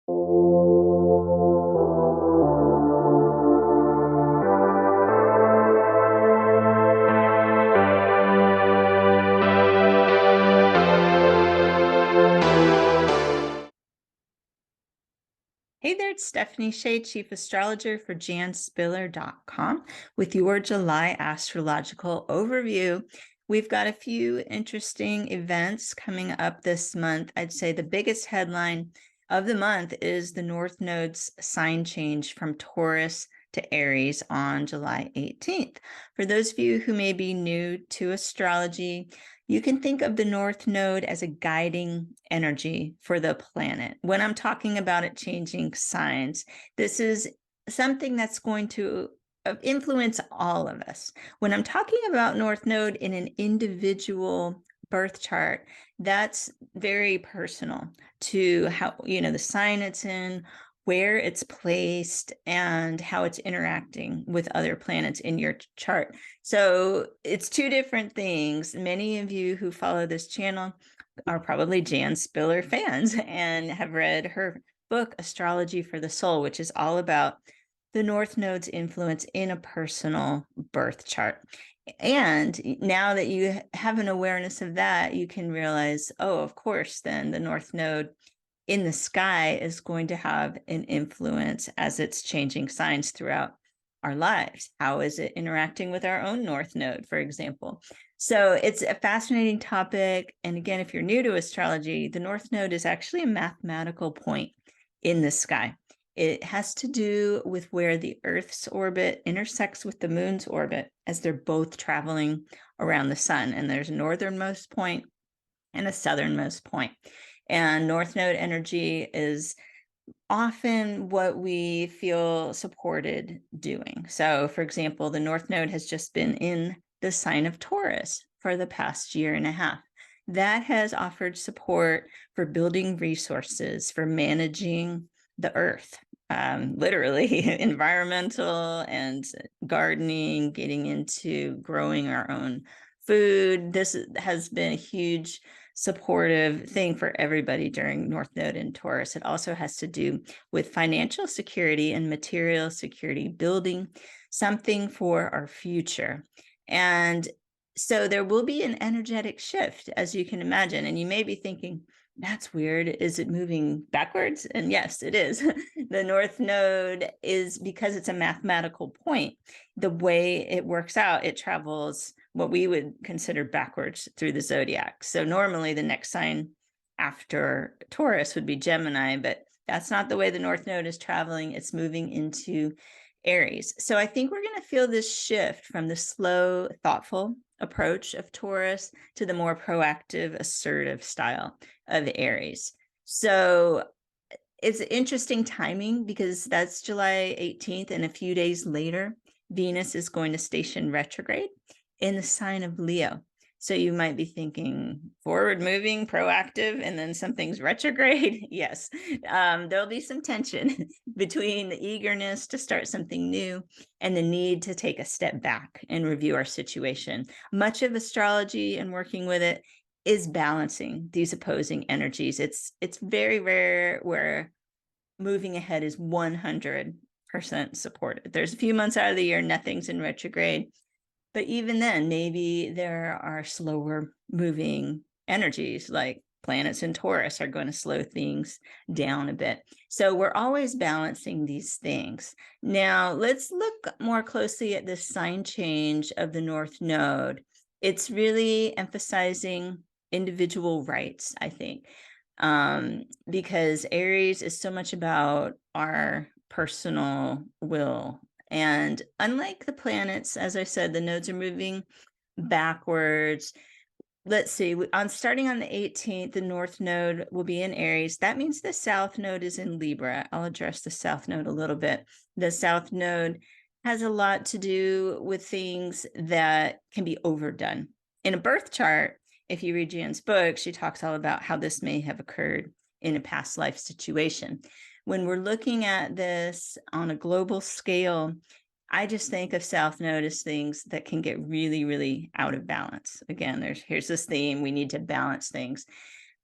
Hey there, it's Stephanie Shea, Chief Astrologer for janspiller.com with your July Astrological overview. We've got a few interesting events coming up this month. I'd say the biggest headline of the month is the North Node's sign change from Taurus to Aries on July 18th. For those of you who may be new to astrology, you can think of the North Node as a guiding energy for the planet. When I'm talking about it changing signs, this is something that's going to influence all of us. When I'm talking about North Node in an individual birth chart, that's very personal to how, the sign it's in, where it's placed, and how it's interacting with other planets in your chart. So it's two different things. Many of you who follow this channel are probably Jan Spiller fans and have read her book, Astrology for the Soul, which is all about the North Node's influence in a personal birth chart. And now that you have an awareness of that, you can realize, oh, of course, then the North Node in the sky is going to have an influence as it's changing signs throughout our lives. How is it interacting with our own North Node, for example? So it's a fascinating topic. And again, if you're new to astrology, the North Node is actually a mathematical point in the sky. It has to do with where the Earth's orbit intersects with the moon's orbit as they're both traveling around the sun. And there's a northernmost point and a southernmost point. And North Node energy is often what we feel supported doing. So, for example, the North Node has just been in the sign of Taurus for the past year and a half. That has offered support for building resources, for managing the earth, literally environmental and gardening, getting into growing our own food. This has been a huge supportive thing for everybody during North Node and Taurus. It also has to do with financial security and material security, building something for our future. And so there will be an energetic shift, as you can imagine. And you may be thinking, that's weird. Is it moving backwards? And yes, it is. The North Node is, because it's a mathematical point, the way it works out, it travels what we would consider backwards through the zodiac. So normally the next sign after Taurus would be Gemini, but that's not the way the North Node is traveling. It's moving into Aries. So I think we're going to feel this shift from the slow, thoughtful approach of Taurus to the more proactive, assertive style of Aries. So it's interesting timing because that's July 18th, and a few days later, Venus is going to station retrograde in the sign of Leo. So you might be thinking forward moving, proactive, and then something's retrograde. Yes, there'll be some tension between the eagerness to start something new and the need to take a step back and review our situation. Much of astrology and working with it is balancing these opposing energies. It's very rare where moving ahead is 100% supported. There's a few months out of the year, nothing's in retrograde. But even then, maybe there are slower moving energies, like planets in Taurus are going to slow things down a bit. So we're always balancing these things. Now, let's look more closely at this sign change of the North Node. It's really emphasizing individual rights, I think, because Aries is so much about our personal will. And unlike the planets, as I said, the nodes are moving backwards. Let's see, starting on the 18th, the North Node will be in Aries. That means the South Node is in Libra. I'll address the South Node a little bit. The South Node has a lot to do with things that can be overdone. In a birth chart, if you read Jan's book, she talks all about how this may have occurred in a past life situation. When we're looking at this on a global scale, I just think of South Node as things that can get really, really out of balance. Again, here's this theme, we need to balance things.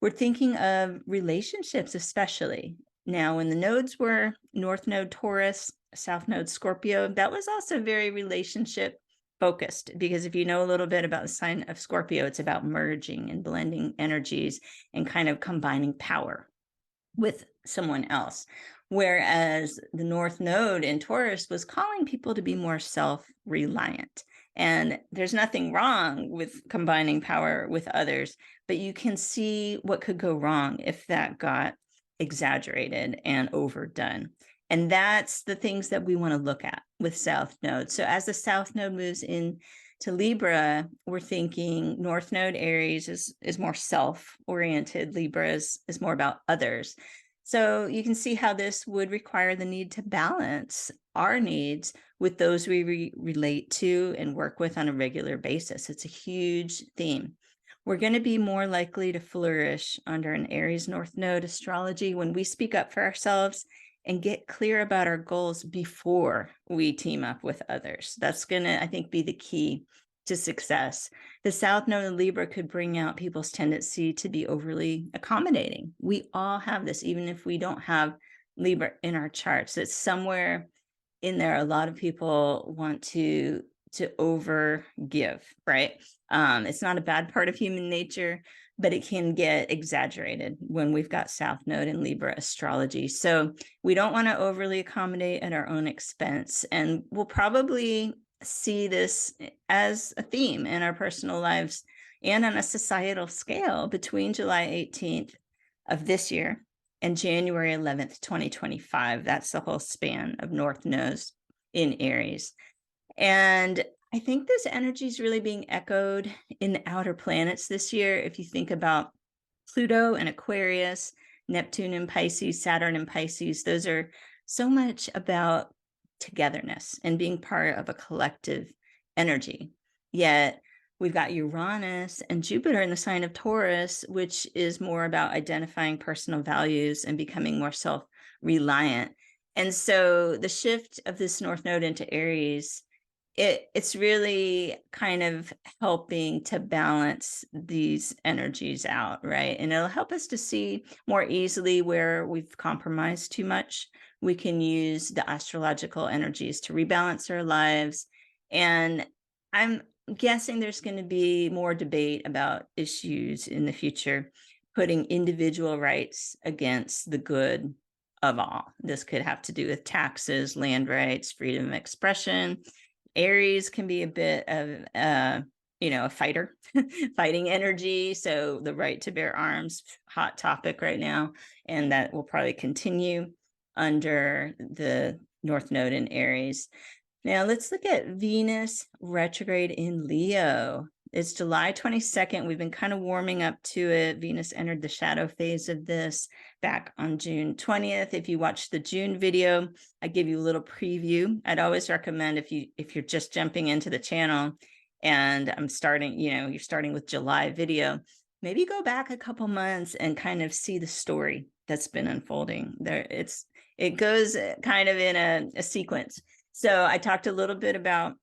We're thinking of relationships, especially. Now, when the nodes were North Node Taurus, South Node Scorpio, that was also very relationship focused, because if you know a little bit about the sign of Scorpio, it's about merging and blending energies and kind of combining power with someone else. Whereas the North Node in Taurus was calling people to be more self-reliant. And there's nothing wrong with combining power with others, but you can see what could go wrong if that got exaggerated and overdone. And that's the things that we want to look at with South Node. So as the South Node moves in to Libra, we're thinking North Node Aries is more self-oriented. Libra is more about others. So you can see how this would require the need to balance our needs with those we relate to and work with on a regular basis. It's a huge theme. We're going to be more likely to flourish under an Aries North Node astrology when we speak up for ourselves and get clear about our goals before we team up with others. That's going to, I think, be the key to success. The South Node in Libra could bring out people's tendency to be overly accommodating. We all have this, even if we don't have Libra in our charts. It's somewhere in there. A lot of people want to over give, right? It's not a bad part of human nature, but it can get exaggerated when we've got South Node in Libra astrology. So we don't want to overly accommodate at our own expense. And we'll probably see this as a theme in our personal lives and on a societal scale between July 18th of this year and January 11th, 2025. That's the whole span of North Nodes in Aries. And I think this energy is really being echoed in the outer planets this year. If you think about Pluto and Aquarius, Neptune and Pisces, Saturn and Pisces, those are so much about togetherness and being part of a collective energy. Yet we've got Uranus and Jupiter in the sign of Taurus, which is more about identifying personal values and becoming more self-reliant. And so the shift of this North Node into Aries, it's really kind of helping to balance these energies out, right? And it'll help us to see more easily where we've compromised too much. We can use the astrological energies to rebalance our lives. And I'm guessing there's going to be more debate about issues in the future, putting individual rights against the good of all. This could have to do with taxes, land rights, freedom of expression. Aries can be a bit of a fighter, fighting energy. So the right to bear arms, hot topic right now, and that will probably continue under the North Node in Aries. Now let's look at Venus retrograde in Leo. It's July 22nd. We've been kind of warming up to it. Venus entered the shadow phase of this back on June 20th. If you watch the June video, I give you a little preview. I'd always recommend if you're just jumping into the channel and I'm starting, you're starting with July video, maybe go back a couple months and kind of see the story that's been unfolding there. It goes kind of in a sequence. So I talked a little bit about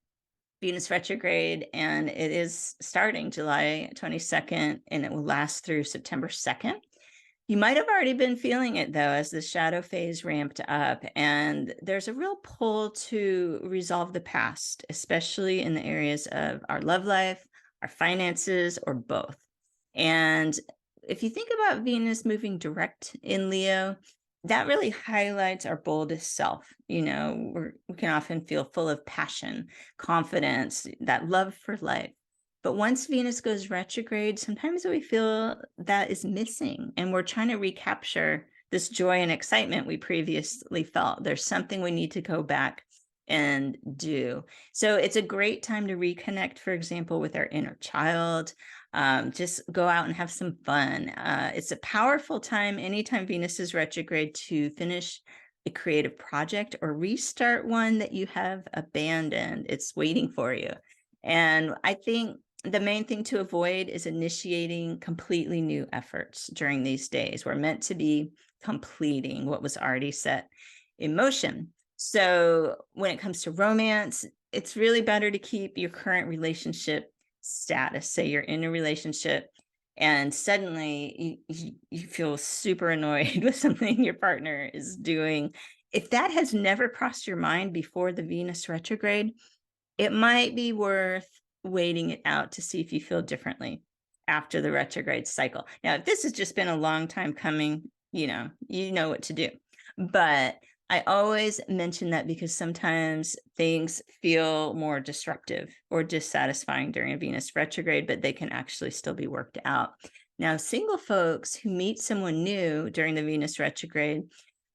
Venus retrograde, and it is starting July 22nd, and it will last through September 2nd. You might have already been feeling it, though, as the shadow phase ramped up, and there's a real pull to resolve the past, especially in the areas of our love life, our finances, or both. And if you think about Venus moving direct in Leo, that really highlights our boldest self. We can often feel full of passion, confidence, that love for life. But once Venus goes retrograde, sometimes we feel that is missing, and we're trying to recapture this joy and excitement we previously felt. There's something we need to go back and do. So it's a great time to reconnect, for example, with our inner child. Just go out and have some fun. It's a powerful time anytime Venus is retrograde to finish a creative project or restart one that you have abandoned. It's waiting for you. And I think the main thing to avoid is initiating completely new efforts during these days. We're meant to be completing what was already set in motion. So when it comes to romance, it's really better to keep your current relationship status. Say you're in a relationship, and suddenly you feel super annoyed with something your partner is doing. If that has never crossed your mind before the Venus retrograde, it might be worth waiting it out to see if you feel differently after the retrograde cycle. Now, if this has just been a long time coming, you know what to do. But I always mention that because sometimes things feel more disruptive or dissatisfying during a Venus retrograde, but they can actually still be worked out. Now, single folks who meet someone new during the Venus retrograde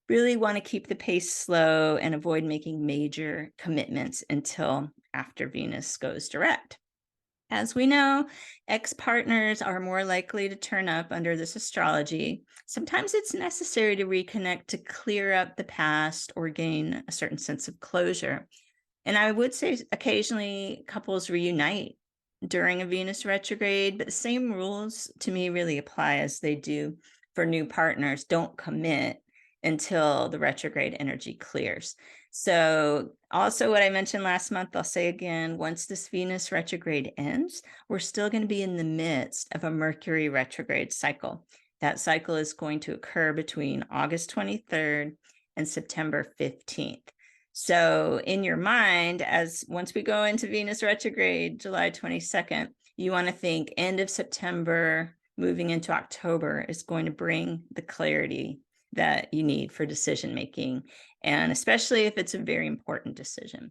really want to keep the pace slow and avoid making major commitments until after Venus goes direct. As we know, ex-partners are more likely to turn up under this astrology. Sometimes it's necessary to reconnect to clear up the past or gain a certain sense of closure. And I would say occasionally couples reunite during a Venus retrograde, but the same rules to me really apply as they do for new partners. Don't commit until the retrograde energy clears. So, also what I mentioned last month, I'll say again, once this Venus retrograde ends, we're still going to be in the midst of a Mercury retrograde cycle. That cycle is going to occur between August 23rd and September 15th. So in your mind, as once we go into Venus retrograde, July 22nd, you want to think end of September, moving into October is going to bring the clarity that you need for decision making, and especially if it's a very important decision.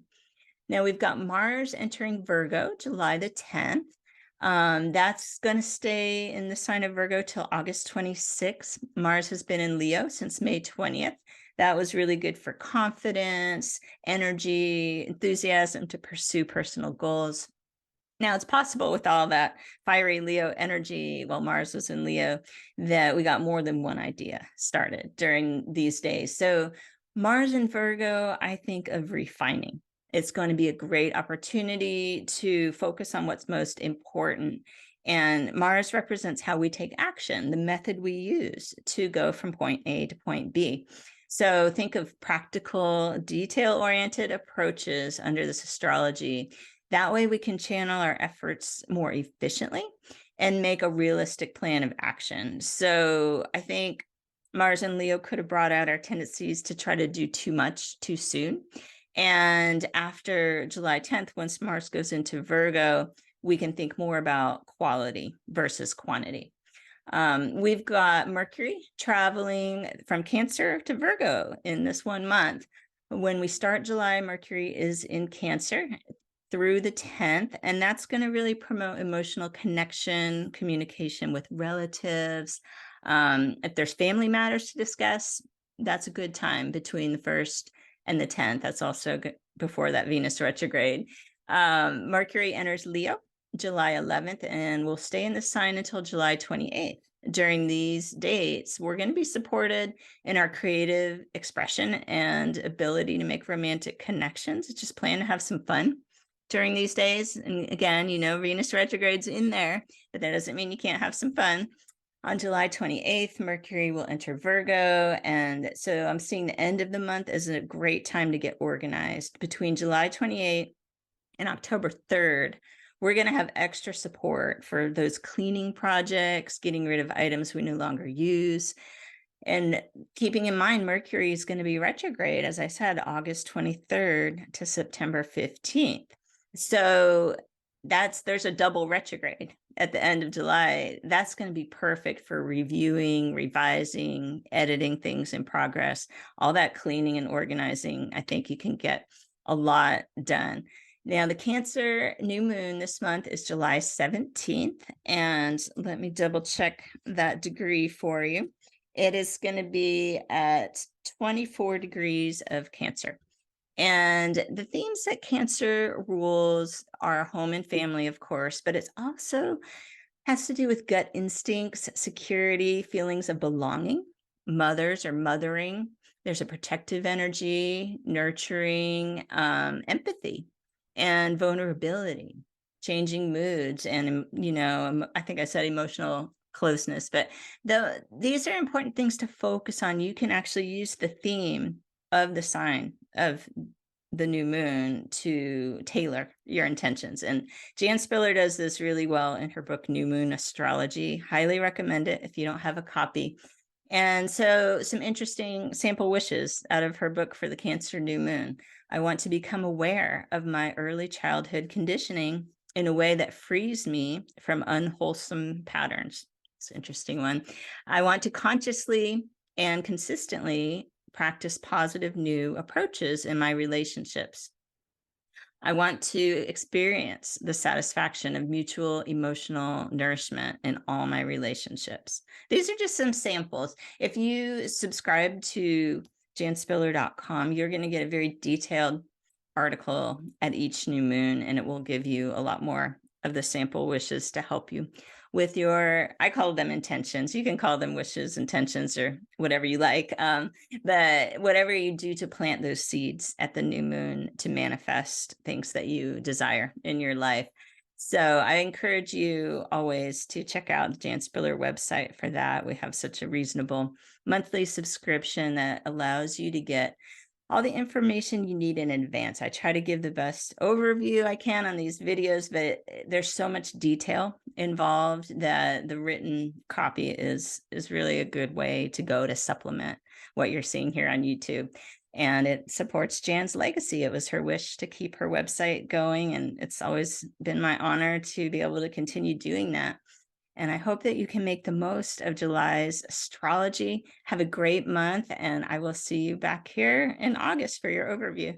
Now we've got Mars entering Virgo July the 10th. That's going to stay in the sign of Virgo till August 26th. Mars has been in Leo since May 20th. That was really good for confidence, energy, enthusiasm to pursue personal goals. Now, it's possible with all that fiery Leo energy, while Mars was in Leo, that we got more than one idea started during these days. So Mars in Virgo, I think of refining. It's going to be a great opportunity to focus on what's most important. And Mars represents how we take action, the method we use to go from point A to point B. So think of practical, detail-oriented approaches under this astrology. That way we can channel our efforts more efficiently and make a realistic plan of action. So I think Mars and Leo could have brought out our tendencies to try to do too much too soon. And after July 10th, once Mars goes into Virgo, we can think more about quality versus quantity. We've got Mercury traveling from Cancer to Virgo in this 1 month. When we start July, Mercury is in Cancer through the 10th, and that's going to really promote emotional connection, communication with relatives. If there's family matters to discuss, that's a good time between the 1st and the 10th. That's also good before that Venus retrograde. Mercury enters Leo July 11th and will stay in the sign until July 28th. During these dates, we're going to be supported in our creative expression and ability to make romantic connections. Just plan to have some fun during these days. And again, Venus retrograde's in there, but that doesn't mean you can't have some fun. On July 28th, Mercury will enter Virgo. And so I'm seeing the end of the month as a great time to get organized. Between July 28th and October 3rd, we're going to have extra support for those cleaning projects, getting rid of items we no longer use. And keeping in mind, Mercury is going to be retrograde, as I said, August 23rd to September 15th. So there's a double retrograde at the end of July. That's going to be perfect for reviewing, revising, editing things in progress, all that cleaning and organizing. I think you can get a lot done. Now, the Cancer new moon this month is July 17th. And let me double check that degree for you. It is going to be at 24 degrees of Cancer. And the themes that Cancer rules are home and family, of course, but it also has to do with gut instincts, security, feelings of belonging, mothers or mothering. There's a protective energy, nurturing, empathy, and vulnerability, changing moods, and, I think I said emotional closeness, but these are important things to focus on. You can actually use the theme of the sign of the new moon to tailor your intentions. And Jan Spiller does this really well in her book, New Moon Astrology. Highly recommend it if you don't have a copy. And so, some interesting sample wishes out of her book for the Cancer new moon. I want to become aware of my early childhood conditioning in a way that frees me from unwholesome patterns. It's an interesting one. I want to consciously and consistently practice positive new approaches in my relationships. I want to experience the satisfaction of mutual emotional nourishment in all my relationships. These are just some samples. If you subscribe to janspiller.com, you're going to get a very detailed article at each new moon, and it will give you a lot more of the sample wishes to help you with your, I call them intentions. You can call them wishes, intentions, or whatever you like. But whatever you do to plant those seeds at the new moon to manifest things that you desire in your life. So I encourage you always to check out the Jan Spiller website for that. We have such a reasonable monthly subscription that allows you to get all the information you need in advance. I try to give the best overview I can on these videos, but there's so much detail involved that the written copy is really a good way to go to supplement what you're seeing here on YouTube. And it supports Jan's legacy. It was her wish to keep her website going, and it's always been my honor to be able to continue doing that. And I hope that you can make the most of July's astrology. Have a great month, and I will see you back here in August for your overview.